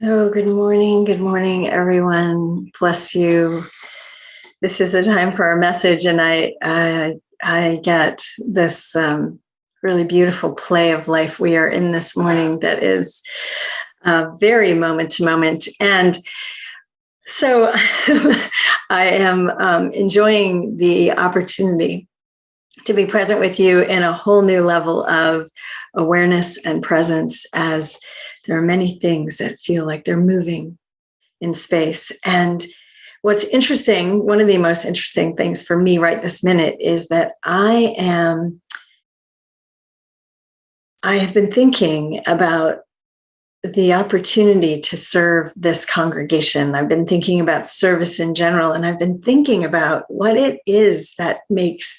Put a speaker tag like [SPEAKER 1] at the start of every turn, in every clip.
[SPEAKER 1] Oh, good morning, everyone. Bless you. This is the time for our message, and I get this really beautiful play of life we are in this morning that is very moment to moment. And so I am enjoying the opportunity to be present with you in a whole new level of awareness and presence, as there are many things that feel like they're moving in space. And what's interesting, one of the most interesting things for me right this minute is that I have been thinking about the opportunity to serve this congregation. I've been thinking about service in general, and I've been thinking about what it is that makes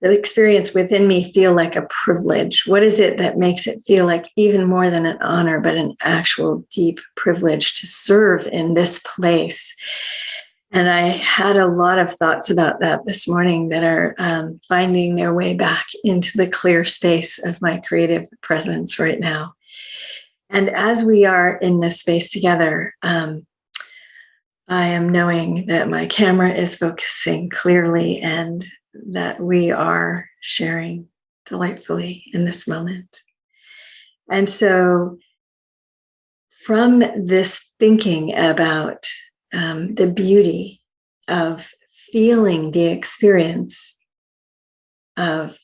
[SPEAKER 1] the experience within me feel like a privilege. What is it that makes it feel like even more than an honor, but an actual deep privilege to serve in this place? And I had a lot of thoughts about that this morning that are finding their way back into the clear space of my creative presence right now. And as we are in this space together, I am knowing that my camera is focusing clearly and that we are sharing delightfully in this moment. And so from this thinking about the beauty of feeling the experience of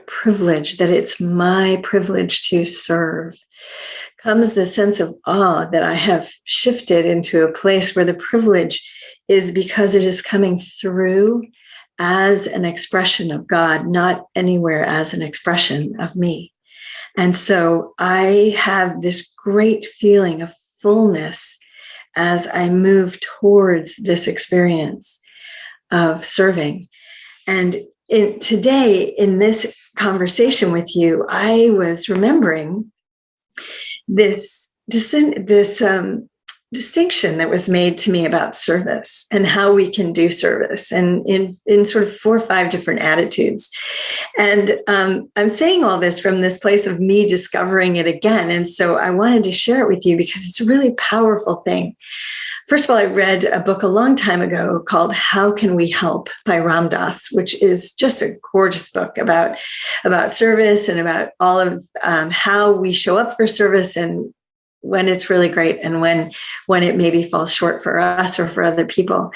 [SPEAKER 1] privilege, that it's my privilege to serve, comes the sense of awe that I have shifted into a place where the privilege is because it is coming through as an expression of God, not anywhere as an expression of me. And so I have this great feeling of fullness as I move towards this experience of serving. And today, in this conversation with you, I was remembering this distinction that was made to me about service and how we can do service, and in sort of 4 or 5 different attitudes. And I'm saying all this from this place of me discovering it again. And so I wanted to share it with you because it's a really powerful thing. First of all, I read a book a long time ago called How Can We Help by Ram Dass, which is just a gorgeous book about service and about all of how we show up for service, and when it's really great and when it maybe falls short for us or for other people.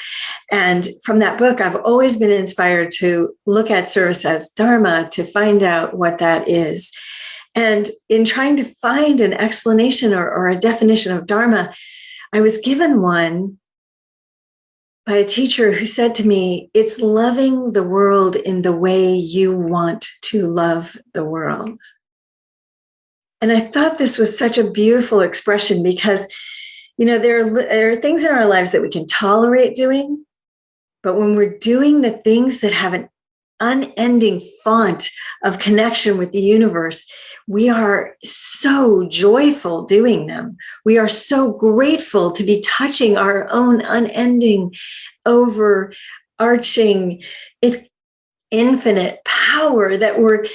[SPEAKER 1] And from that book, I've always been inspired to look at service as Dharma, to find out what that is. And in trying to find an explanation or a definition of Dharma, I was given one by a teacher who said to me, it's loving the world in the way you want to love the world. And I thought this was such a beautiful expression because, there are things in our lives that we can tolerate doing, but when we're doing the things that have an unending font of connection with the universe, we are so joyful doing them. We are so grateful to be touching our own unending, overarching, infinite power, that we're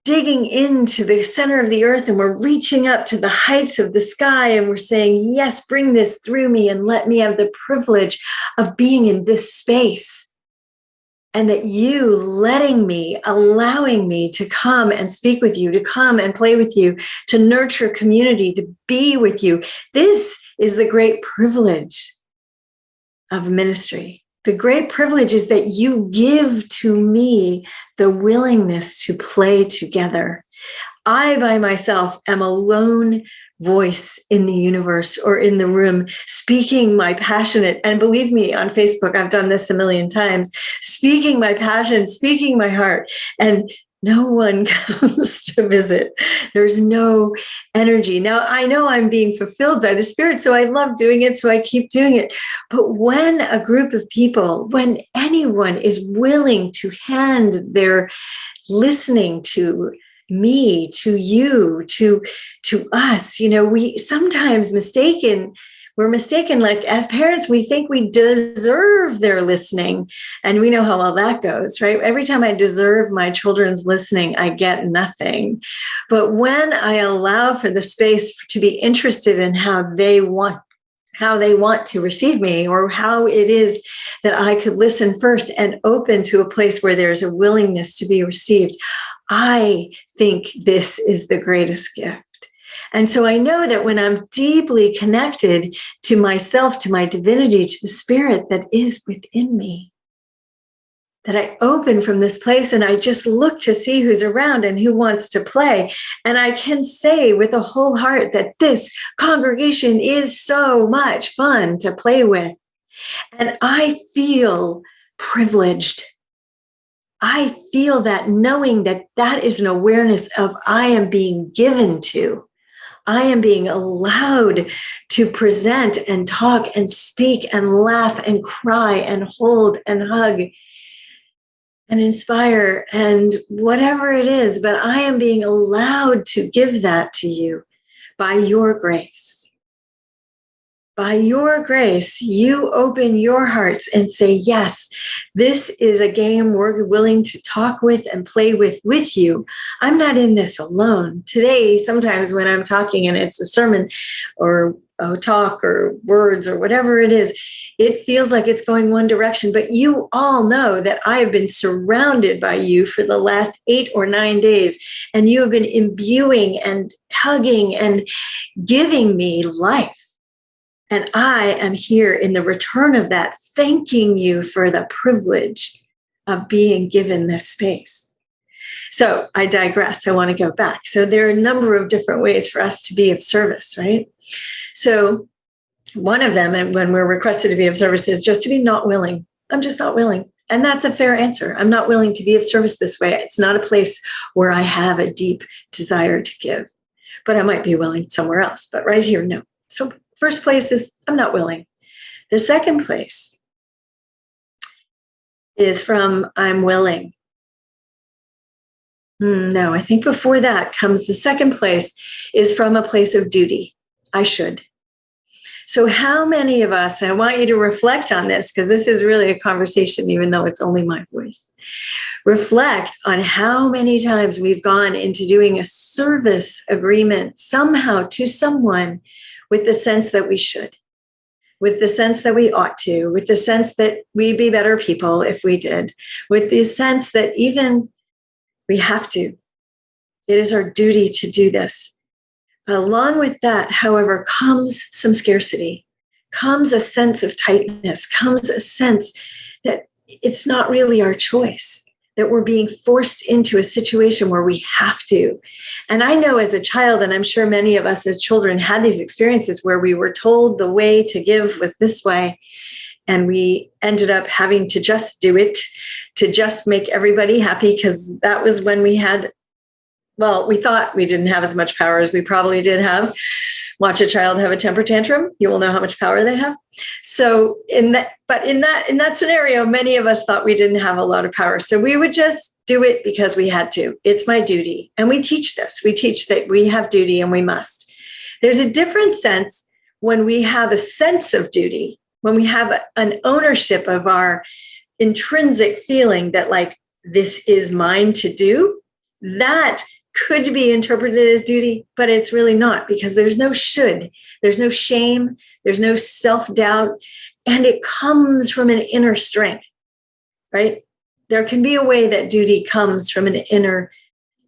[SPEAKER 1] digging into the center of the earth and we're reaching up to the heights of the sky and we're saying, yes, bring this through me and let me have the privilege of being in this space. And that you letting me, allowing me to come and speak with you, to come and play with you, to nurture community, to be with you. This is the great privilege of ministry. The great privilege is that you give to me the willingness to play together. I, by myself, am a lone voice in the universe or in the room, speaking my passionate, and believe me, on Facebook, I've done this a million times, speaking my passion, speaking my heart, and no one comes to visit. There's no energy. Now, I know I'm being fulfilled by the Spirit, so I love doing it, so I keep doing it. But when a group of people, when anyone is willing to hand their listening to me, to you, to us, we sometimes mistaken we're mistaken. Like as parents, we think we deserve their listening. And we know how well that goes, right? Every time I deserve my children's listening, I get nothing. But when I allow for the space to be interested in how they want to receive me, or how it is that I could listen first and open to a place where there's a willingness to be received, I think this is the greatest gift. And so I know that when I'm deeply connected to myself, to my divinity, to the spirit that is within me, that I open from this place and I just look to see who's around and who wants to play. And I can say with a whole heart that this congregation is so much fun to play with. And I feel privileged. I feel that, knowing that that is an awareness of I am being given to. I am being allowed to present and talk and speak and laugh and cry and hold and hug and inspire and whatever it is, but I am being allowed to give that to you by your grace. By your grace, you open your hearts and say, yes, this is a game we're willing to talk with and play with you. I'm not in this alone. Today, sometimes when I'm talking and it's a sermon or a talk or words or whatever it is, it feels like it's going one direction. But you all know that I have been surrounded by you for the last 8 or 9 days, and you have been imbuing and hugging and giving me life. And I am here in the return of that, thanking you for the privilege of being given this space. So I digress. I want to go back. So there are a number of different ways for us to be of service, right? So one of them, and when we're requested to be of service, is just to be not willing. I'm just not willing. And that's a fair answer. I'm not willing to be of service this way. It's not a place where I have a deep desire to give, but I might be willing somewhere else. But right here, no. So first place is I'm not willing. The second place is from I'm willing. No, I think before that comes the second place is from a place of duty. I should. So how many of us, and I want you to reflect on this because this is really a conversation, even though it's only my voice. Reflect on how many times we've gone into doing a service agreement somehow to someone with the sense that we should, with the sense that we ought to, with the sense that we'd be better people if we did, with the sense that even we have to. It is our duty to do this. Along with that, however, comes some scarcity, comes a sense of tightness, comes a sense that it's not really our choice, that we're being forced into a situation where we have to. And I know as a child, and I'm sure many of us as children had these experiences where we were told the way to give was this way, and we ended up having to just do it, to just make everybody happy, because that was when we had, well, we thought we didn't have as much power as we probably did have. Watch a child have a temper tantrum, you will know how much power they have. So in that scenario, many of us thought we didn't have a lot of power. So we would just do it because we had to. It's my duty. And we teach this. We teach that we have duty and we must. There's a different sense when we have a sense of duty, when we have an ownership of our intrinsic feeling that like, this is mine to do. That could be interpreted as duty, but it's really not, because there's no should, there's no shame, there's no self-doubt, and it comes from an inner strength, right? There can be a way that duty comes from an inner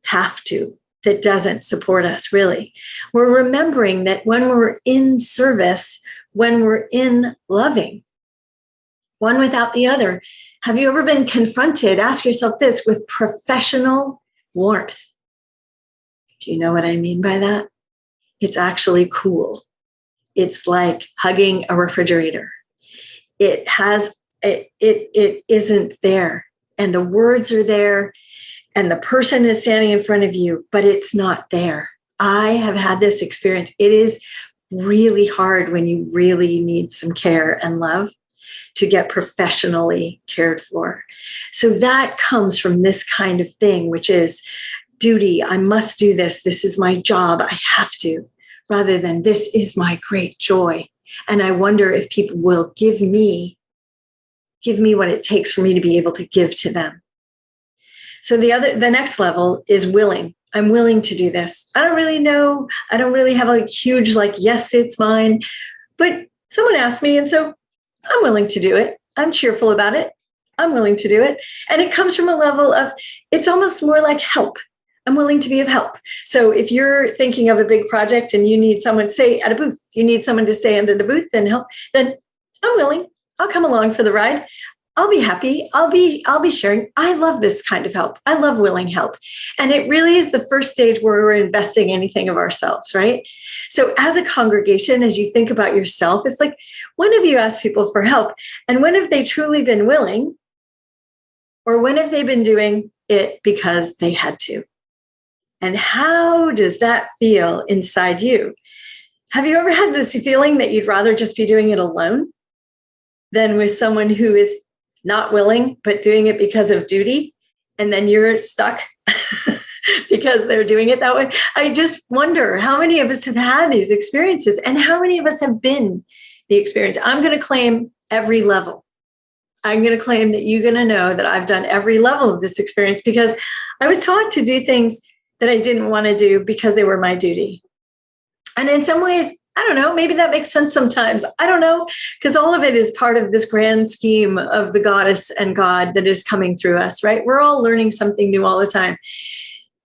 [SPEAKER 1] have to that doesn't support us, really. We're remembering that when we're in service, when we're in loving, one without the other. Have you ever been confronted, ask yourself this, with professional warmth? Do you know what I mean by that? It's actually cool. It's like hugging a refrigerator. It isn't there. And the words are there. And the person is standing in front of you, but it's not there. I have had this experience. It is really hard when you really need some care and love to get professionally cared for. So that comes from this kind of thing, which is duty. I must do this. This is my job. I have to, rather than this is my great joy. And I wonder if people will give me what it takes for me to be able to give to them. So the next level is willing. I'm willing to do this. I don't really know. I don't really have a huge, yes, it's mine. But someone asked me, and so I'm willing to do it. I'm cheerful about it. I'm willing to do it. And it comes from a level of, it's almost more like help. I'm willing to be of help. So if you're thinking of a big project and you need someone, say at a booth, you need someone to stand at a booth and help, then I'm willing. I'll come along for the ride. I'll be happy. I'll be sharing. I love this kind of help. I love willing help. And it really is the first stage where we're investing anything of ourselves, right? So as a congregation, as you think about yourself, it's like, when have you asked people for help? And when have they truly been willing? Or when have they been doing it because they had to? And how does that feel inside you? Have you ever had this feeling that you'd rather just be doing it alone than with someone who is not willing, but doing it because of duty? And then you're stuck because they're doing it that way. I just wonder how many of us have had these experiences and how many of us have been the experience. I'm going to claim every level. I'm going to claim that you're going to know that I've done every level of this experience because I was taught to do things that I didn't want to do because they were my duty. And in some ways, I don't know, maybe that makes sense sometimes. I don't know, because all of it is part of this grand scheme of the goddess and God that is coming through us, right? We're all learning something new all the time.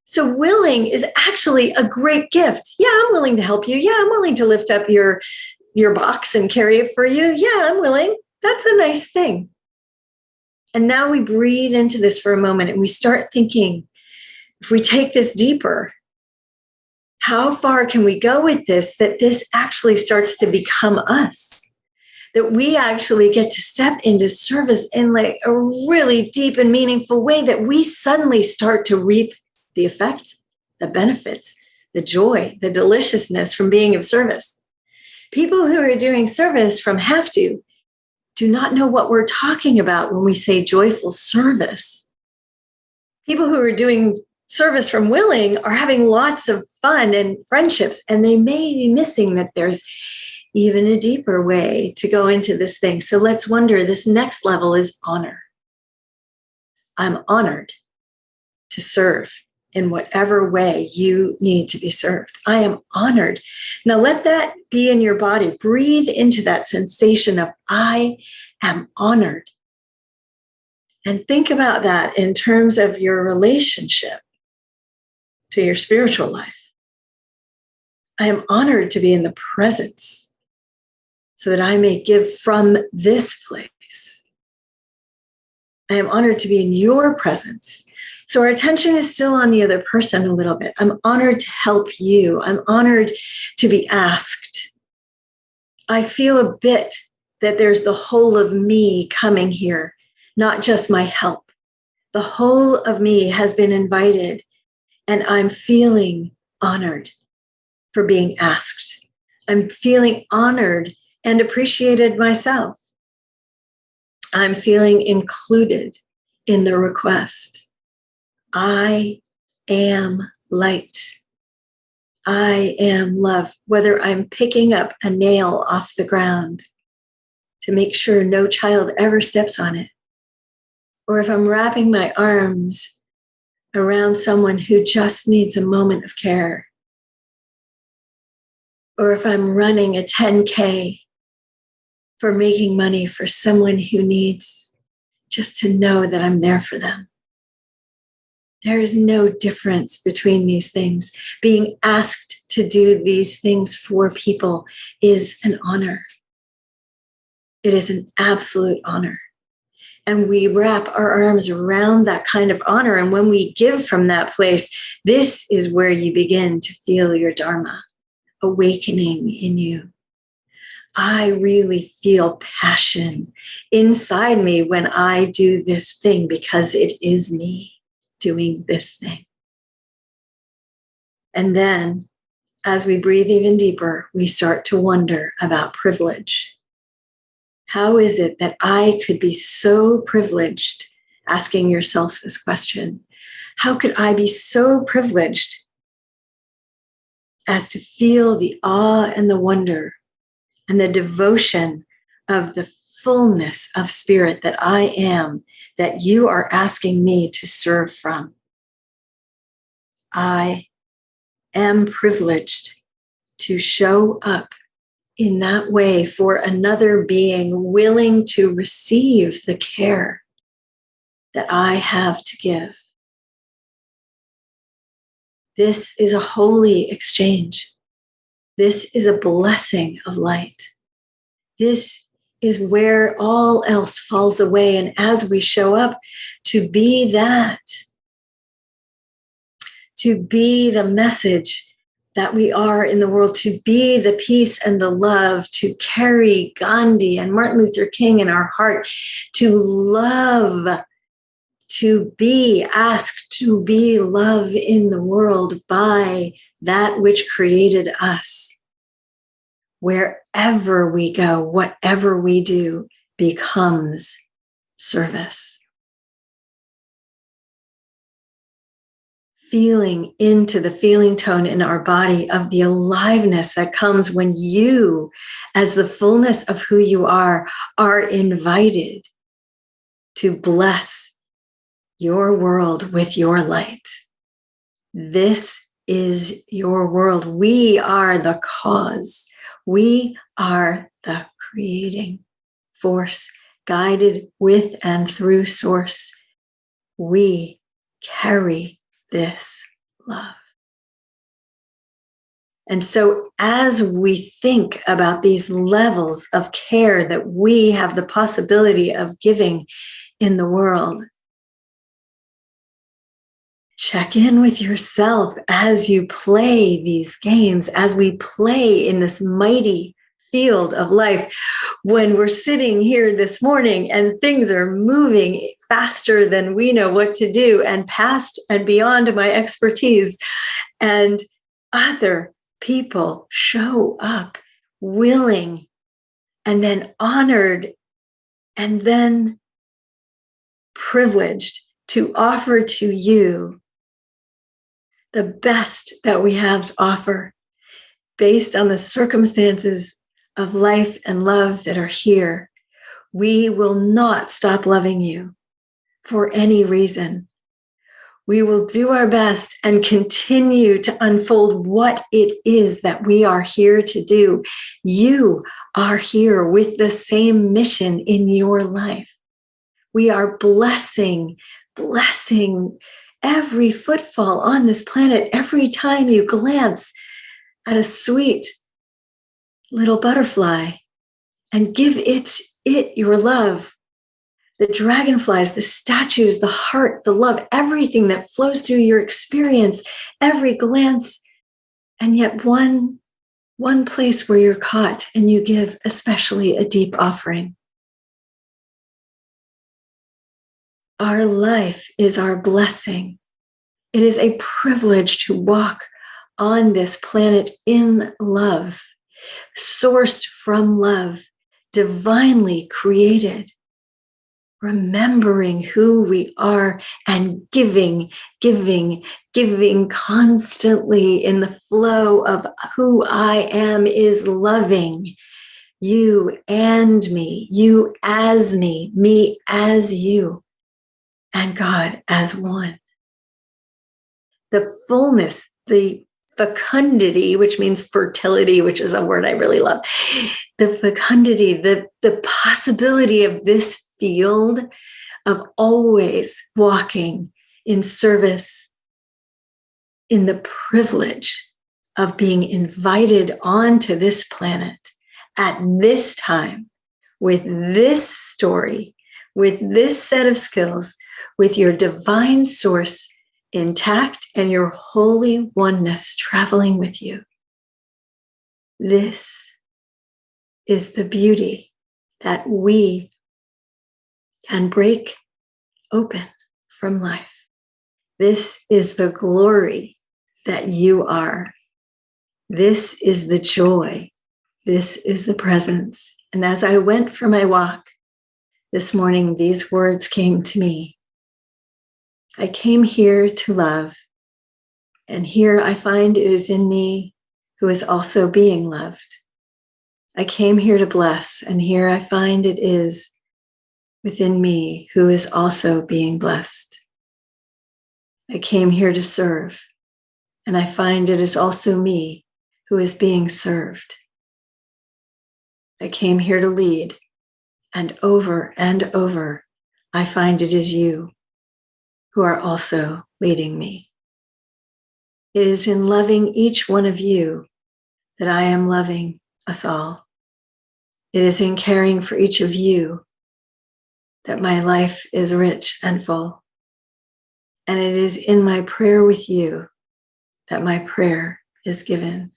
[SPEAKER 1] So willing is actually a great gift. Yeah, I'm willing to help you. Yeah, I'm willing to lift up your box and carry it for you. Yeah, I'm willing. That's a nice thing. And now we breathe into this for a moment and we start thinking, if we take this deeper, how far can we go with this, that this actually starts to become us? That we actually get to step into service in a really deep and meaningful way, that we suddenly start to reap the effects, the benefits, the joy, the deliciousness from being of service. People who are doing service from have to do not know what we're talking about when we say joyful service. People who are doing service from willing are having lots of fun and friendships, and they may be missing that there's even a deeper way to go into this thing. So let's wonder, this next level is honor. I'm honored to serve in whatever way you need to be served. I am honored. Now let that be in your body. Breathe into that sensation of I am honored. And think about that in terms of your relationship to your spiritual life. I am honored to be in the presence so that I may give from this place. I am honored to be in your presence. So our attention is still on the other person a little bit. I'm honored to help you. I'm honored to be asked. I feel a bit that there's the whole of me coming here, not just my help. The whole of me has been invited, and I'm feeling honored for being asked. I'm feeling honored and appreciated myself. I'm feeling included in the request. I am light. I am love. Whether I'm picking up a nail off the ground to make sure no child ever steps on it, or if I'm wrapping my arms around someone who just needs a moment of care, or if I'm running a 10K for making money for someone who needs just to know that I'm there for them. There is no difference between these things. Being asked to do these things for people is an honor. It is an absolute honor. And we wrap our arms around that kind of honor. And when we give from that place, this is where you begin to feel your Dharma awakening in you. I really feel passion inside me when I do this thing because it is me doing this thing. And then as we breathe even deeper, we start to wonder about privilege. How is it that I could be so privileged? Asking yourself this question. How could I be so privileged as to feel the awe and the wonder and the devotion of the fullness of spirit that I am, that you are asking me to serve from. I am privileged to show up in that way for another being willing to receive the care that I have to give. This is a holy exchange. This is a blessing of light. This is where all else falls away. And as we show up to be that, to be the message that we are in the world, to be the peace and the love, to carry Gandhi and Martin Luther King in our heart, to love, to be asked to be love in the world by that which created us. Wherever we go, whatever we do becomes service. Feeling into the feeling tone in our body of the aliveness that comes when you, as the fullness of who you are invited to bless your world with your light. This is your world. We are the cause. We are the creating force, guided with and through source. We carry this love. And so as we think about these levels of care that we have the possibility of giving in the world, check in with yourself as you play these games, as we play in this mighty field of life. When we're sitting here this morning and things are moving faster than we know what to do and past and beyond my expertise, and other people show up willing and then honored and then privileged to offer to you the best that we have to offer based on the circumstances of life and love that are here. We will not stop loving you for any reason. We will do our best and continue to unfold what it is that we are here to do. You are here with the same mission in your life. We are blessing every footfall on this planet. Every time you glance at a sweet little butterfly and give it your love, the dragonflies, the statues, the heart, the love, everything that flows through your experience, every glance, and yet one place where you're caught and you give especially a deep offering. Our life is our blessing. It is a privilege to walk on this planet in love, sourced from love, divinely created, remembering who we are and giving constantly in the flow of who I am is loving you and me, you as me as you, and God as one. The fullness, the fecundity, which means fertility, which is a word I really love. The fecundity, the possibility of this field of always walking in service, in the privilege of being invited onto this planet at this time, with this story, with this set of skills, with your divine source intact and your holy oneness traveling with you. This is the beauty that we can break open from life. This is the glory that you are. This is the joy. This is the presence. And as I went for my walk this morning, these words came to me. I came here to love, and here I find it is in me who is also being loved. I came here to bless, and here I find it is within me who is also being blessed. I came here to serve, and I find it is also me who is being served. I came here to lead, and over, I find it is you who are also leading me. It is in loving each one of you that I am loving us all. It is in caring for each of you that my life is rich and full. And it is in my prayer with you that my prayer is given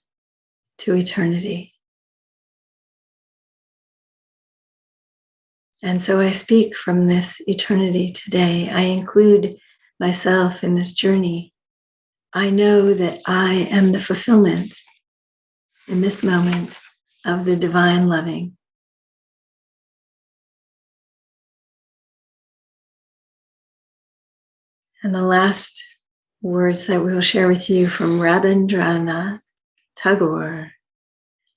[SPEAKER 1] to eternity. And so I speak from this eternity today. I include myself in this journey. I know that I am the fulfillment in this moment of the divine loving. And the last words that we will share with you from Rabindranath Tagore.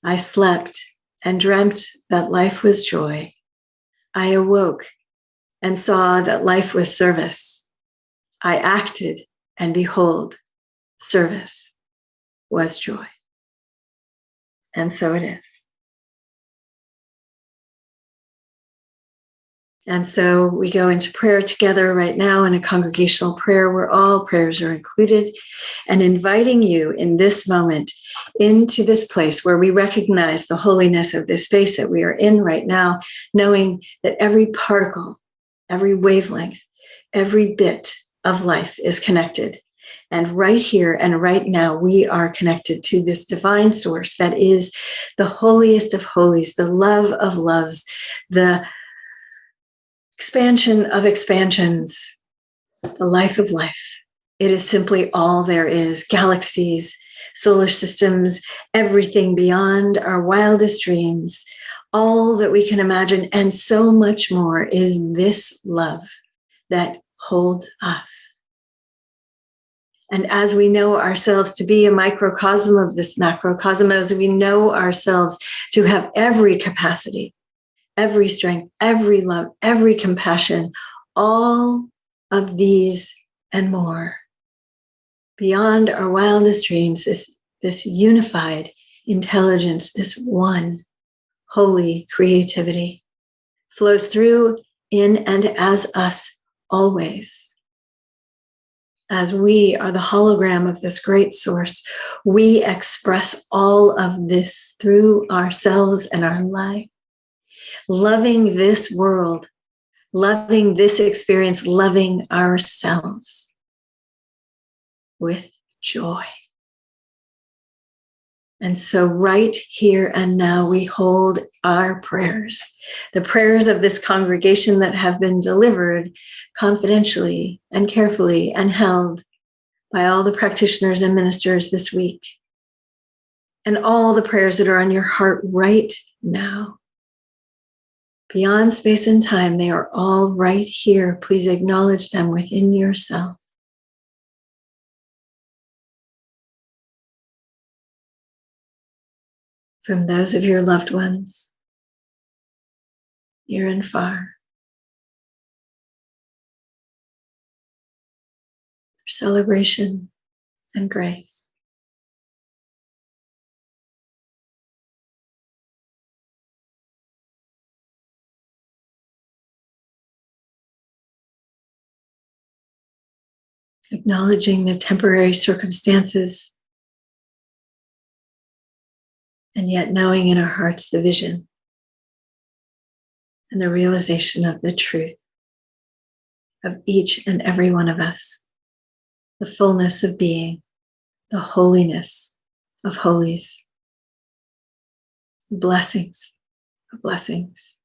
[SPEAKER 1] I slept and dreamt that life was joy. I awoke and saw that life was service. I acted, and behold, service was joy. And so it is. And so we go into prayer together right now in a congregational prayer where all prayers are included, and inviting you in this moment into this place where we recognize the holiness of this space that we are in right now, knowing that every particle, every wavelength, every bit of life is connected. And right here and right now, we are connected to this divine source that is the holiest of holies, the love of loves, the expansion of expansions, the life of life. It is simply all there is. Galaxies, solar systems, everything beyond our wildest dreams, all that we can imagine, and so much more is this love that holds us. And as we know ourselves to be a microcosm of this macrocosm, as we know ourselves to have every capacity, every strength, every love, every compassion, all of these and more. Beyond our wildest dreams, this unified intelligence, this one holy creativity flows through, in, and as us always. As we are the hologram of this great source, we express all of this through ourselves and our life. Loving this world, loving this experience, loving ourselves with joy. And so right here and now, we hold our prayers, the prayers of this congregation that have been delivered confidentially and carefully and held by all the practitioners and ministers this week, and all the prayers that are on your heart right now. Beyond space and time, they are all right here. Please acknowledge them within yourself. From those of your loved ones, near and far, for celebration and grace. Acknowledging the temporary circumstances, and yet knowing in our hearts the vision and the realization of the truth of each and every one of us, the fullness of being, the holiness of holies, blessings of blessings,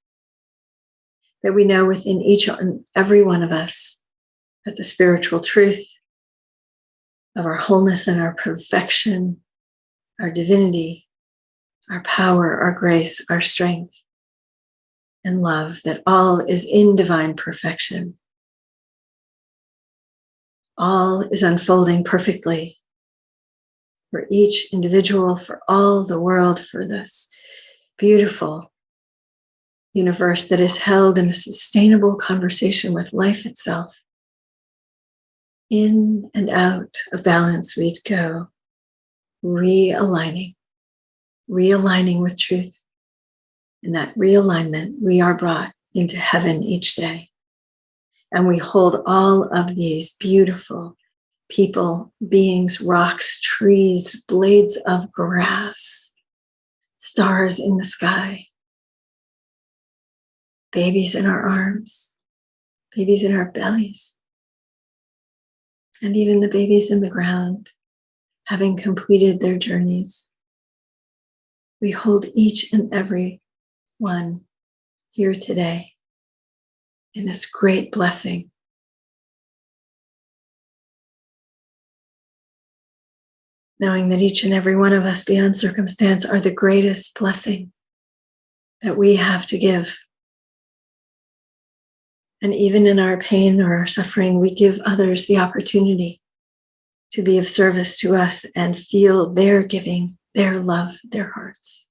[SPEAKER 1] that we know within each and every one of us that the spiritual truth of our wholeness and our perfection, our divinity, our power, our grace, our strength, and love, that all is in divine perfection. All is unfolding perfectly for each individual, for all the world, for this beautiful universe that is held in a sustainable conversation with life itself. In and out of balance we'd go, realigning with truth. In that realignment, we are brought into heaven each day. And we hold all of these beautiful people, beings, rocks, trees, blades of grass, stars in the sky, babies in our arms, babies in our bellies, and even the babies in the ground, having completed their journeys. We hold each and every one here today in this great blessing. Knowing that each and every one of us beyond circumstance are the greatest blessing that we have to give. And even in our pain or our suffering, we give others the opportunity to be of service to us and feel their giving, their love, their hearts.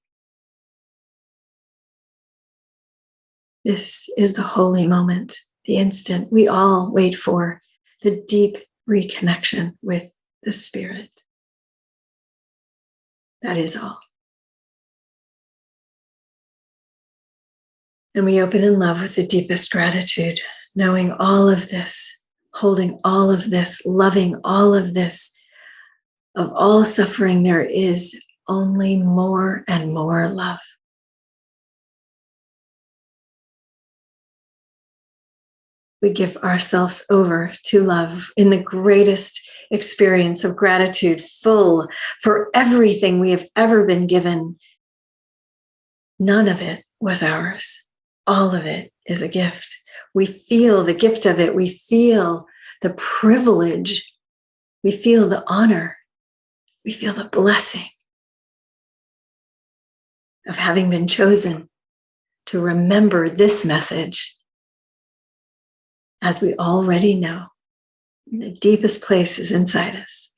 [SPEAKER 1] This is the holy moment, the instant we all wait for, the deep reconnection with the Spirit. That is all. And we open in love with the deepest gratitude, knowing all of this, holding all of this, loving all of this. Of all suffering, there is only more and more love. We give ourselves over to love in the greatest experience of gratitude, full for everything we have ever been given. None of it was ours. All of it is a gift. We feel the gift of it. We feel the privilege. We feel the honor. We feel the blessing of having been chosen to remember this message. As we already know, in the deepest places inside us,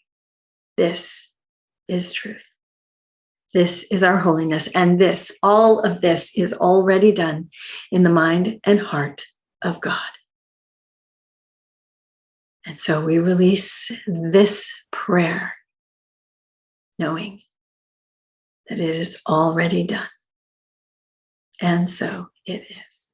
[SPEAKER 1] this is truth. This is our holiness. And this, all of this is already done in the mind and heart of God. And so we release this prayer, knowing that it is already done. And so it is.